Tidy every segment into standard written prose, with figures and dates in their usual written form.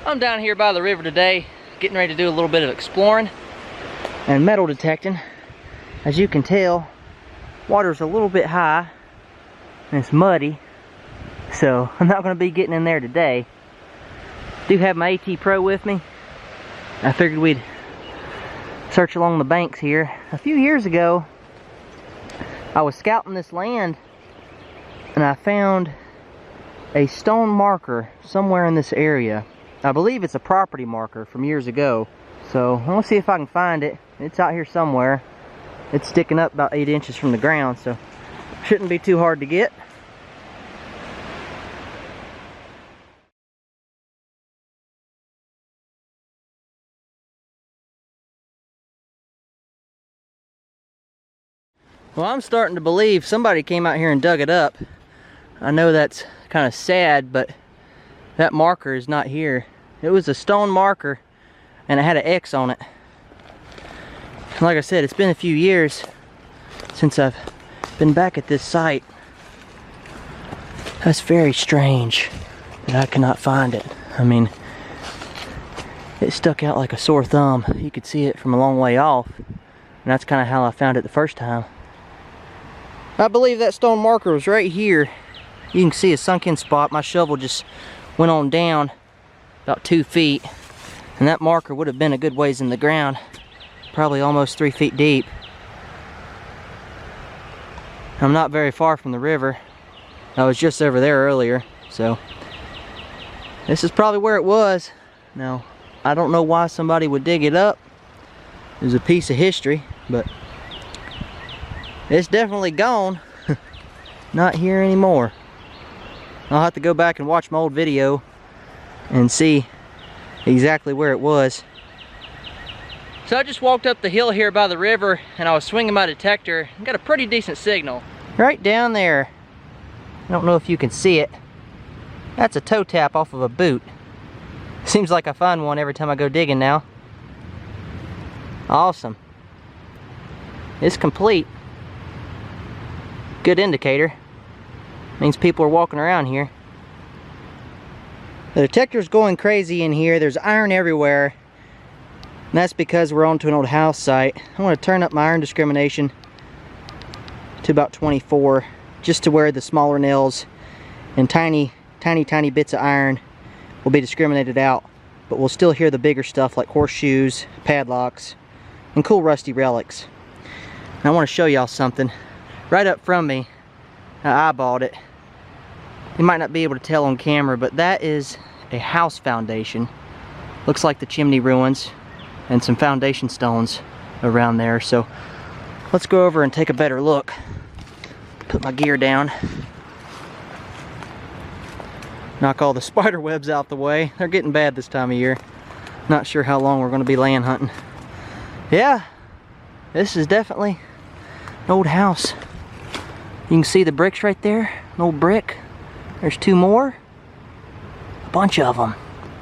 I'm down here by the river today, getting ready to do a little bit of exploring and metal detecting. As you can tell, water's a little bit high and it's muddy, so I'm not going to be getting in there today. Do have my AT Pro with me. I figured we'd search along the banks here. A few years ago, I was scouting this land and I found a stone marker somewhere in this area. I believe it's a property marker from years ago. So I'm gonna see if I can find it. It's out here somewhere. It's sticking up about 8 inches from the ground, so shouldn't be too hard to get. Well, I'm starting to believe somebody came out here and dug it up. I know that's kind of sad, but that marker is not here. It was a stone marker and it had an X on it. And like I said, it's been a few years since I've been back at this site. That's very strange that I cannot find it. I mean, it stuck out like a sore thumb. You could see it from a long way off. And that's kind of how I found it the first time. I believe that stone marker was right here. You can see a sunken spot. My shovel just went on down about 2 feet. And that marker would have been a good ways in the ground. Probably almost 3 feet deep. I'm not very far from the river. I was just over there earlier. So this is probably where it was. Now, I don't know why somebody would dig it up. It was a piece of history, but it's definitely gone. Not here anymore. I'll have to go back and watch my old video and see exactly where it was. So I just walked up the hill here by the river and I was swinging my detector and got a pretty decent signal. Right down there. I don't know if you can see it. That's a toe tap off of a boot. Seems like I find one every time I go digging now. Awesome. It's complete. Good indicator. Means people are walking around here. The detector's going crazy in here. There's iron everywhere. And that's because we're onto an old house site. I want to turn up my iron discrimination to about 24, just to where the smaller nails and tiny bits of iron will be discriminated out. But we'll still hear the bigger stuff like horseshoes, padlocks, and cool rusty relics. And I want to show y'all something. Right up from me, I eyeballed it. You might not be able to tell on camera, but that is a house foundation. Looks like the chimney ruins and some foundation stones around there. So let's go over and take a better look. Put my gear down. Knock all the spider webs out the way. They're getting bad this time of year. Not sure how long we're going to be land hunting. Yeah, this is definitely an old house. You can see the bricks right there, an old brick. There's 2 more. A bunch of them.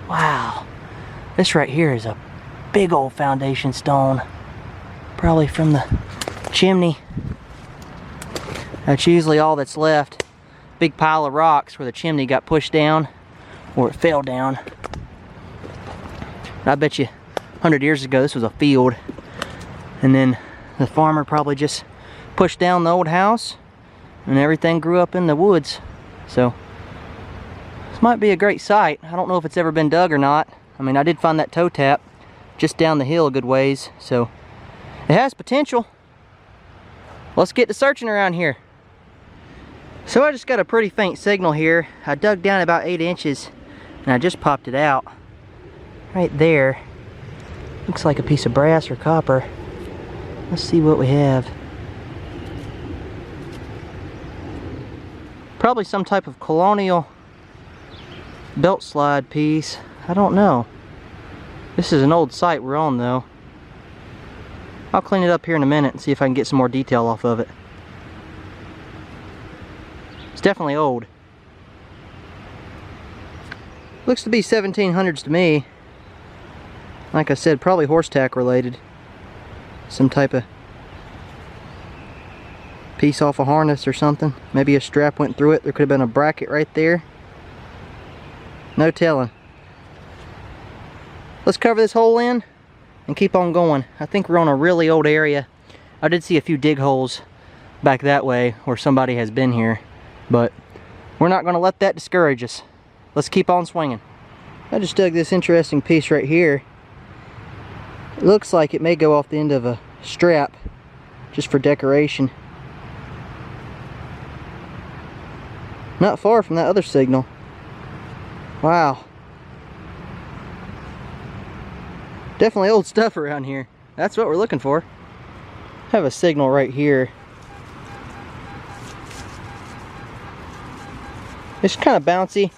Wow. This right here is a big old foundation stone. Probably from the chimney. That's usually all that's left. Big pile of rocks where the chimney got pushed down or it fell down. I bet you 100 years ago this was a field. And then the farmer probably just pushed down the old house and everything grew up in the woods. So this might be a great site. I don't know if it's ever been dug or not. I mean, I did find that toe tap just down the hill a good ways, so it has potential. Let's get to searching around here. So I just got a pretty faint signal here. I dug down about 8 inches and I just popped it out. Right there. Looks like a piece of brass or copper. Let's see what we have. Probably some type of colonial belt slide piece. I don't know. This is an old site we're on though. I'll clean it up here in a minute and see if I can get some more detail off of it. It's definitely old. Looks to be 1700s to me. Like I said, probably horse tack related. Some type of piece off a harness or something. Maybe a strap went through it. There could have been a bracket right there. No telling. Let's cover this hole in and keep on going. I think we're on a really old area. I did see a few dig holes back that way where somebody has been here, but we're not going to let that discourage us. Let's keep on swinging. I just dug this interesting piece right here. It looks like it may go off the end of a strap just for decoration. Not far from that other signal. Wow. Definitely old stuff around here. That's what we're looking for. I have a signal right here. It's kind of bouncy,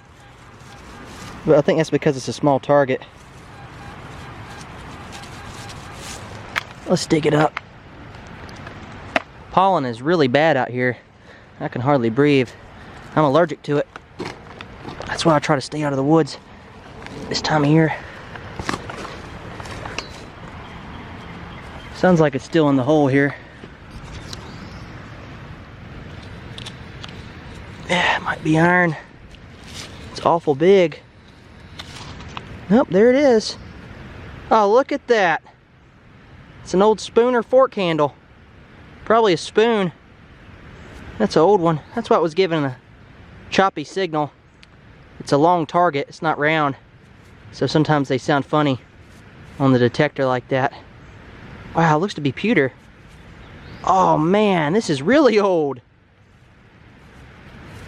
but I think that's because it's a small target. Let's dig it up. Pollen is really bad out here. I can hardly breathe. I'm allergic to it. That's why I try to stay out of the woods this time of year. Sounds like it's still in the hole here. Yeah, it might be iron. It's awful big. Nope, there it is. Oh, look at that. It's an old spoon or fork handle. Probably a spoon. That's an old one. That's why it was given a choppy signal. It's a long target. It's not round. So sometimes they sound funny on the detector like that. Wow, it looks to be pewter. Oh man, this is really old.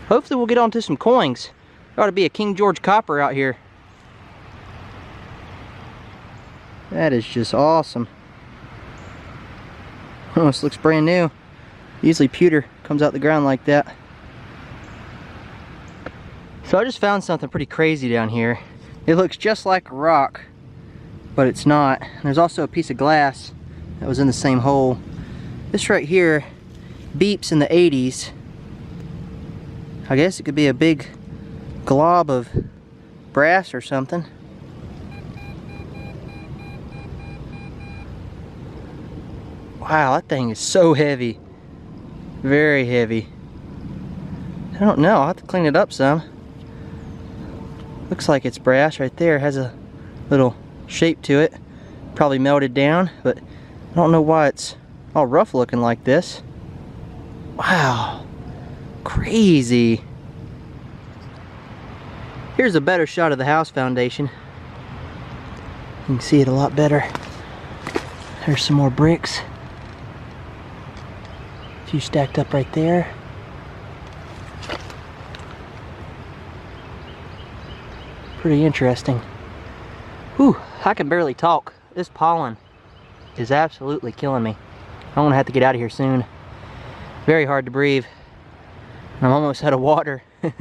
Hopefully we'll get onto some coins. There ought to be a King George copper out here. That is just awesome. Oh, this looks brand new. Usually pewter comes out the ground like that. So I just found something pretty crazy down here. It looks just like a rock, but it's not. And there's also a piece of glass that was in the same hole. This right here beeps in the 80s. I guess it could be a big glob of brass or something. Wow, that thing is so heavy. Very heavy. I don't know, I'll have to clean it up some. Looks like it's brass right there. It has a little shape to it. Probably melted down, but I don't know why it's all rough looking like this. Wow. Crazy. Here's a better shot of the house foundation. You can see it a lot better. There's some more bricks. A few stacked up right there. Pretty interesting. Whew, I can barely talk. This pollen is absolutely killing me. I'm gonna have to get out of here soon. Very hard to breathe. I'm almost out of water. So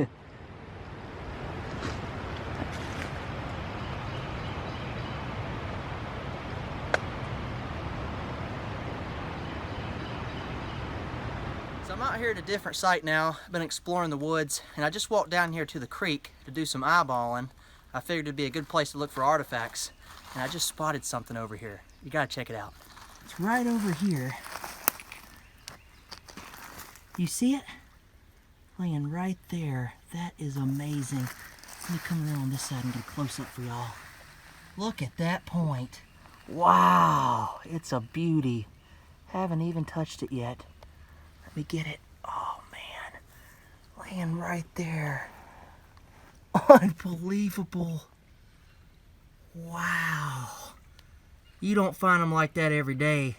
I'm out here at a different site now. I've been exploring the woods, and I just walked down here to the creek to do some eyeballing. I figured it'd be a good place to look for artifacts, and I just spotted something over here. You gotta check it out. It's right over here. You see it? Laying right there. That is amazing. Let me come around on this side and get a close-up for y'all. Look at that point. Wow, it's a beauty. Haven't even touched it yet. Let me get it. Oh man, laying right there. Unbelievable. Wow. You don't find them like that every day.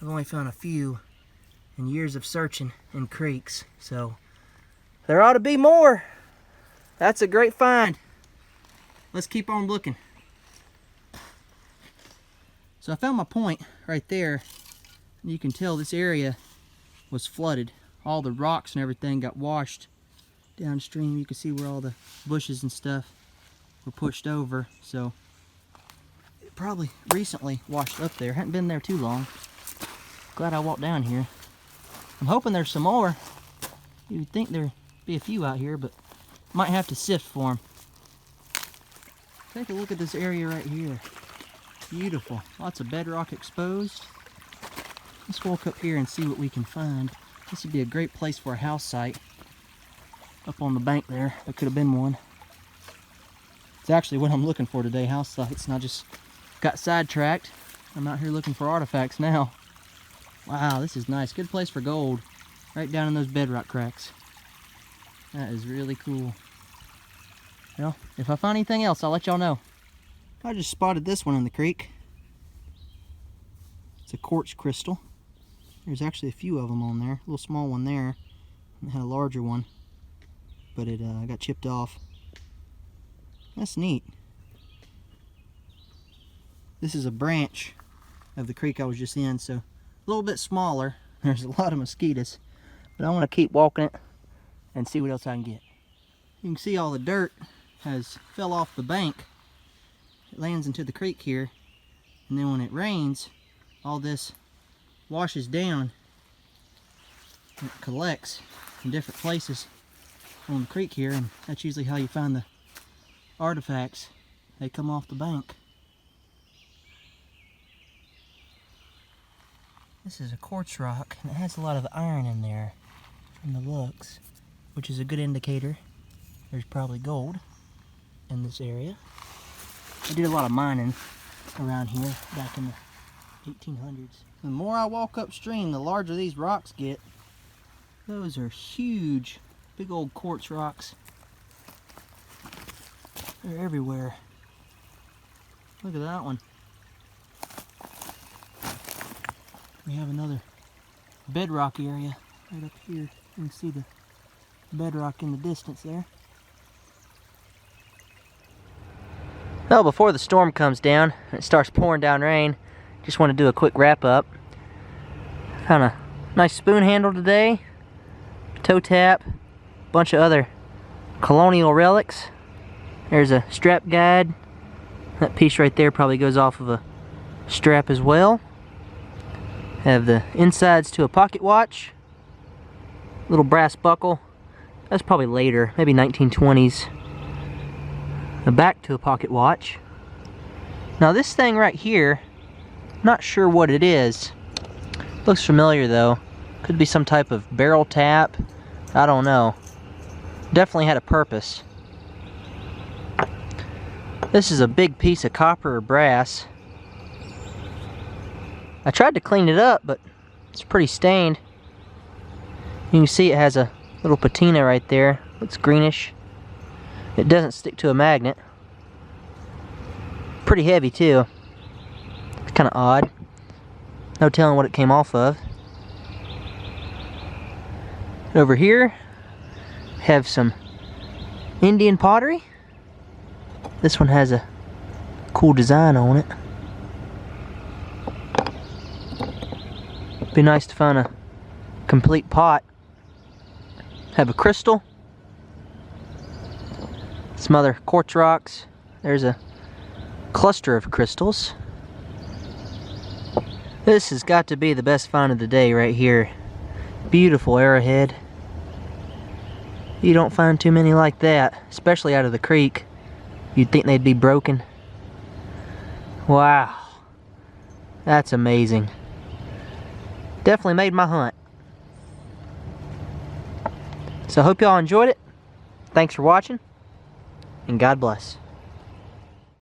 I've only found a few in years of searching in creeks, so there ought to be more. That's a great find. Let's keep on looking. So I found my point right there. You can tell this area was flooded. All the rocks and everything got washed downstream. You can see where all the bushes and stuff were pushed over, so it probably recently washed up there. Hadn't been there too long. Glad I walked down here. I'm hoping there's some more. You'd think there'd be a few out here, but might have to sift for them. Take a look at this area right here. Beautiful. Lots of bedrock exposed. Let's walk up here and see what we can find. This would be a great place for a house site. Up on the bank there, there could have been one. It's actually what I'm looking for today, house sites, not just got sidetracked. I'm out here looking for artifacts now. Wow, this is nice. Good place for gold. Right down in those bedrock cracks. That is really cool. Well, if I find anything else, I'll let y'all know. I just spotted this one in the creek. It's a quartz crystal. There's actually a few of them on there. A little small one there. And it had a larger one, but it got chipped off. That's neat. This is a branch of the creek I was just in, so a little bit smaller. There's a lot of mosquitoes, but I want to keep walking it and see what else I can get. You can see all the dirt has fell off the bank. It lands into the creek here, and then when it rains, all this washes down and it collects in different places on the creek here, and that's usually how you find the artifacts. They come off the bank. This is a quartz rock, and it has a lot of iron in there from the looks, which is a good indicator there's probably gold in this area. I did a lot of mining around here back in the 1800s. The more I walk upstream, the larger these rocks get. Those are huge, big old quartz rocks. They're everywhere. Look at that one. We have another bedrock area right up here. You can see the bedrock in the distance there. Well, before the storm comes down and it starts pouring down rain, just want to do a quick wrap up. Found a nice spoon handle today, toe tap, bunch of other colonial relics. There's a strap guide. That piece right there probably goes off of a strap as well. Have the insides to a pocket watch. Little brass buckle. That's probably later, maybe 1920s. The back to a pocket watch. Now this thing right here, not sure what it is. Looks familiar though. Could be some type of barrel tap. I don't know. Definitely had a purpose. This is a big piece of copper or brass. I tried to clean it up, but it's pretty stained. You can see it has a little patina right there. Looks greenish. It doesn't stick to a magnet. Pretty heavy too. It's kind of odd. No telling what it came off of. Over here, have some Indian pottery. This one has a cool design on it. Be nice to find a complete pot. Have a crystal. Some other quartz rocks. There's a cluster of crystals. This has got to be the best find of the day right here. Beautiful arrowhead. You don't find too many like that, especially out of the creek. You'd think they'd be broken. Wow. That's amazing. Definitely made my hunt. So I hope y'all enjoyed it. Thanks for watching, and God bless.